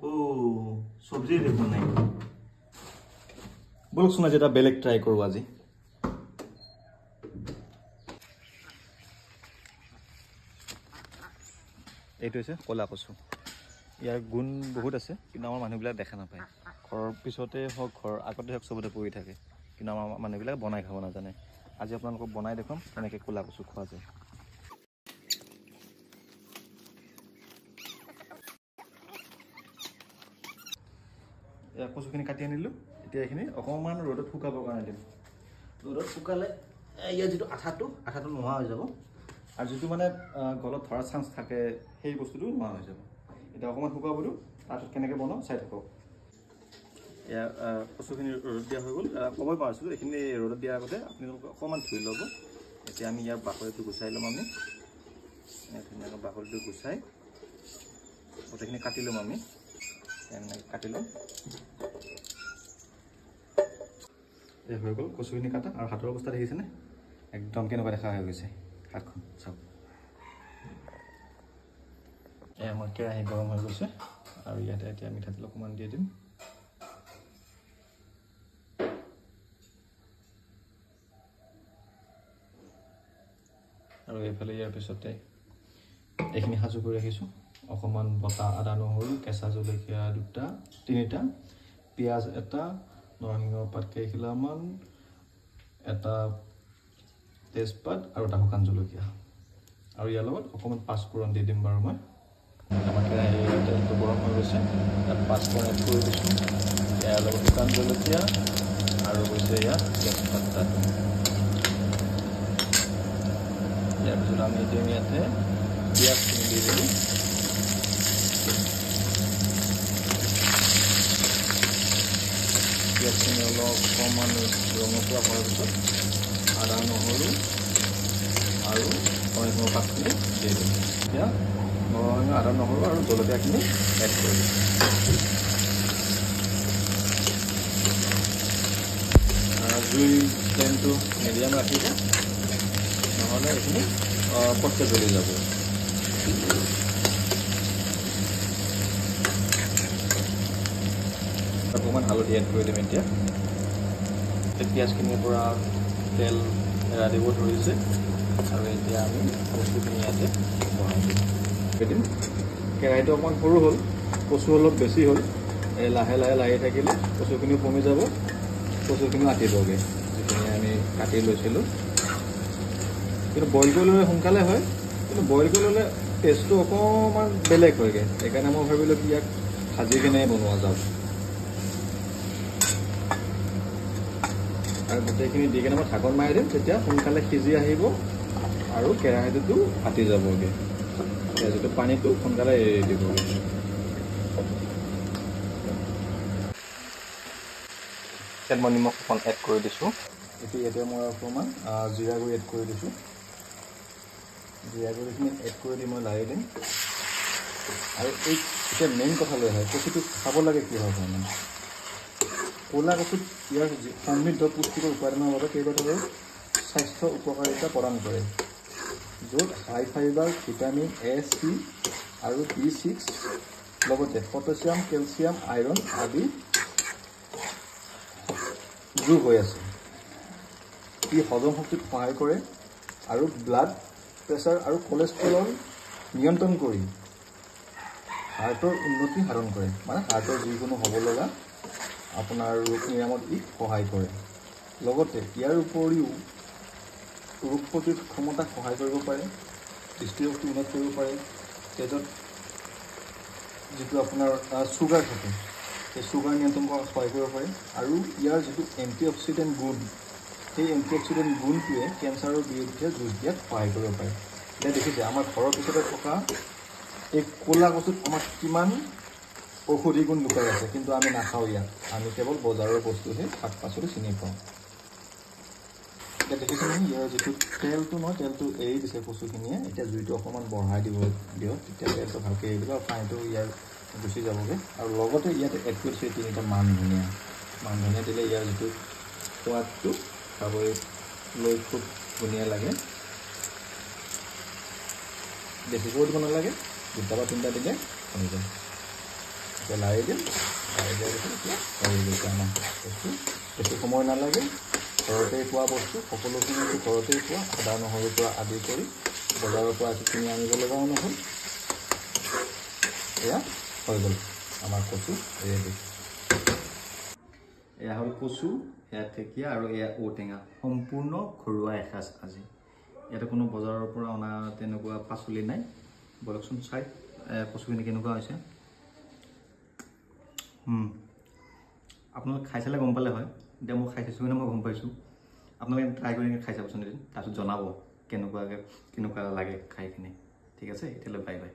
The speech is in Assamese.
ও সবজি দেখুন নাই বলকচোন আজি এটা বেলেগ ট্ৰাই কৰোঁ আজি এইটো হৈছে কলা কচু ইয়াৰ গুণ বহুত আছে কিন্তু আমাৰ মানুহবিলাক দেখা নাপায় ঘৰৰ পিছতে হওক ঘৰ আগতে হওক চবতে পৰি থাকে কিন্তু আমাৰ মানুহবিলাক বনাই খাব নাজানে আজি আপোনালোকক বনাই দেখুৱাম কেনেকৈ কলা কচু খোৱা যায় কচুখিনি কাটি আনিলোঁ এতিয়া এইখিনি অকণমান ৰ'দত শুকাবৰ কাৰণে দিম ৰ'দত শুকালে ইয়াৰ যিটো আঠাটো নোহোৱা হৈ যাব আৰু যিটো মানে গলত ধৰাৰ চান্স থাকে সেই বস্তুটো নোহোৱা হৈ যাব এতিয়া অকণমান শুকাব দিওঁ তাৰপিছত কেনেকৈ বনাওঁ চাই থাকক এয়া কচুখিনি ৰ'দত দিয়া হৈ গ'ল ক'বই পাৰিছিলোঁ এইখিনি ৰ'দত দিয়াৰ আগতে আপোনালোকে অকণমান ধুই ল'ব এতিয়া আমি ইয়াৰ বাকলিটো গুচাই ল'ম আমি ধুনীয়াকৈ বাকলিটো গুচাই গোটেইখিনি কাটি ল'ম আমি এনেকৈ কাটি ল'ম এই হৈ গ'ল কচুখিনি কাটা আৰু হাতৰ অৱস্থা দেখিছেনে একদম কেনেকুৱা দেখা হৈ গৈছে হাতখন চাওক এয়া আমাৰ কেৰাহী গৰম হৈ গৈছে আৰু ইয়াতে এতিয়া মিঠাতেল অকণমান দি দিম আৰু এইফালে ইয়াৰ পিছতে এইখিনি সাজু কৰি ৰাখিছোঁ অকণমান বটা আদা নহৰু কেঁচা জলকীয়া তিনিটা পিঁয়াজ এটা নৰসিংহ পাত কেইখিলামান এটা তেজপাত আৰু এটা শুকান জলকীয়া আৰু ইয়াৰ লগত অকণমান পাঁচফোৰণ দি দিম বাৰু মই আমাৰ কেৰাহীৰ তেলটো গৰম হৈ গৈছে তাত পাঁচফোৰণ এড কৰি দিছোঁ ইয়াৰ লগত শুকান জলকীয়া আৰু গৈছে ইয়াত তেজপাতটো ইয়াৰ পিছত আমি এতিয়া ইয়াতে পিঁয়াজখিনি দি দিলোঁ পিঁয়াজখিনি অলপ অকণমান ৰঙচুৱা হোৱাৰ পিছত আদা নহৰু আৰু নৰসিংহ পাতখিনি দি দিম এতিয়া নৰসিংহ আদা নহৰু আৰু জলকীয়াখিনি এড কৰি দিম জুই ফ্লেমটো মিডিয়াম ৰাখিব নহ'লে এইখিনি পটকৈ জ্বলি যাব অকণমান হালধি এড কৰি দিম এতিয়া পিঁয়াজখিনিৰ পৰা তেল এৰা দিব ধৰিছে আৰু এতিয়া আমি কচুখিনি ইয়াতে বহাই দিম কেৰাহীটো অকণমান সৰু হ'ল কচু অলপ বেছি হ'ল এই লাহে লাহে লাহি থাকিলে কচুখিনিও কমি যাব কচুখিনিও আঁতিবগৈ যিখিনি আমি কাটি লৈছিলোঁ কিন্তু বইল কৰি ল'লে সোনকালে হয় কিন্তু বইল কৰি ল'লে টেষ্টটো অকণমান বেলেগ হয়গৈ সেইকাৰণে মই ভাবিলোঁ কি ইয়াক ভাজি কিনে বনোৱা যাওক আৰু গোটেইখিনি দি কিনে মই ঢাকন মাৰি দিম তেতিয়া সোনকালে সিজি আহিব আৰু কেৰাহীটোতো ফাটি যাবগৈ যিটো পানীটো সোনকালে এৰি দিবগৈ ইয়াত মই নিমখ অকণ এড কৰি দিছোঁ এতিয়া মই অকণমান জিৰা গুড়ি এড কৰি দিছোঁ জিৰা গুড়িখিনি এড কৰি দি মই লাৰি দিম আৰু এই এতিয়া মেইন কথালৈ আহে কচুটো খাব লাগে কিহৰ কাৰণে ক'লা কচুত ইয়াৰ সমৃদ্ধ পুষ্টিকৰ উপাদানৰ বাবে কেইবাটাও স্বাস্থ্য উপকাৰিতা প্ৰদান কৰে য'ত হাই ফাইবাৰ ভিটামিন A, C আৰু B6 লগতে পটাছিয়াম কেলছিয়াম আইৰণ আদি যোগ হৈ আছে ই হজম শক্তিত সহায় কৰে আৰু ব্লাড প্ৰেছাৰ আৰু কলেষ্ট্ৰল নিয়ন্ত্ৰণ কৰি হাৰ্টৰ উন্নতি সাধন কৰে মানে হাৰ্টৰ যিকোনো হ'ব লগা আপোনাৰ ৰোগ নিৰাময়ত ই সহায় কৰে লগতে ইয়াৰ উপৰিও ৰোগ প্ৰতিৰোধ ক্ষমতাক সহায় কৰিব পাৰে দৃষ্টিশক্তি উন্নত কৰিব পাৰে তেজত যিটো আপোনাৰ চুগাৰ থাকে সেই চুগাৰ নিয়ন্ত্ৰণ কৰাত সহায় কৰিব পাৰে আৰু ইয়াৰ যিটো এণ্টিঅক্সিডেণ্ট গুণ সেই এণ্টিঅক্সিডেণ্ট গুণটোৱে কেঞ্চাৰৰ বিৰুদ্ধে যুঁজ দিয়াত সহায় কৰিব পাৰে এতিয়া দেখিছে আমাৰ ঘৰৰ পিছতে থকা এই ক'লা কচুত আমাৰ কিমান ঔষধি গুণ লুকাই আছে কিন্তু আমি নাখাওঁ ইয়াত আমি কেৱল বজাৰৰ বস্তুহে শাক পাচলি চিনি পাওঁ এতিয়া দেখিছোঁ নহয় ইয়াৰ যিটো তেলটো নহয় তেলটো এৰি দিছে কচুখিনিয়ে এতিয়া জুইটো অকণমান বঢ়াই দিব দিয়ক তেতিয়া তেলটো ভালকৈ এৰি দিব আৰু পানীটো ইয়াৰ গুচি যাবগৈ আৰু লগতে ইয়াতে এড কৰিছে তিনিটা মান ধনিয়া দিলে ইয়াৰ যিটো সোৱাদটো খাবলৈ খুব ধুনীয়া লাগে বেছিকৈ দিব নালাগে দুটা বা তিনিটা দিলে হৈ যায় এতিয়া লাৰি দিম লাৰি দিয়াৰ পিছত এতিয়া হৈ গৈছে আমাৰ বস্তু বেছি সময় নালাগে ঘৰতেই পোৱা বস্তু সকলোখিনি ঘৰতেই পোৱা আদা নহৰুৰ পৰা আদি কৰি বজাৰৰ পৰা কিনি আনিব লগাও নহ'ল এয়া হৈ গ'ল আমাৰ কচু ৰেডি এয়া হ'ল কচু এয়া ঢেকীয়া আৰু এয়া ঔটেঙা সম্পূৰ্ণ ঘৰুৱা এসাঁজ আজি ইয়াতে কোনো বজাৰৰ পৰা অনা তেনেকুৱা পাচলি নাই বলকচোন চাই কচুখিনি কেনেকুৱা হৈছে আপোনালোকে খাই চালে গম পালে হয় এতিয়া মই খাই চাইছোঁ কাৰণে মই গম পাইছোঁ আপোনালোকে ট্ৰাই কৰি খাই চাবচোন এদিন তাৰপিছত জনাব কেনেকুৱা লাগে খাই কিনে ঠিক আছে এতিয়ালৈ বাই বাই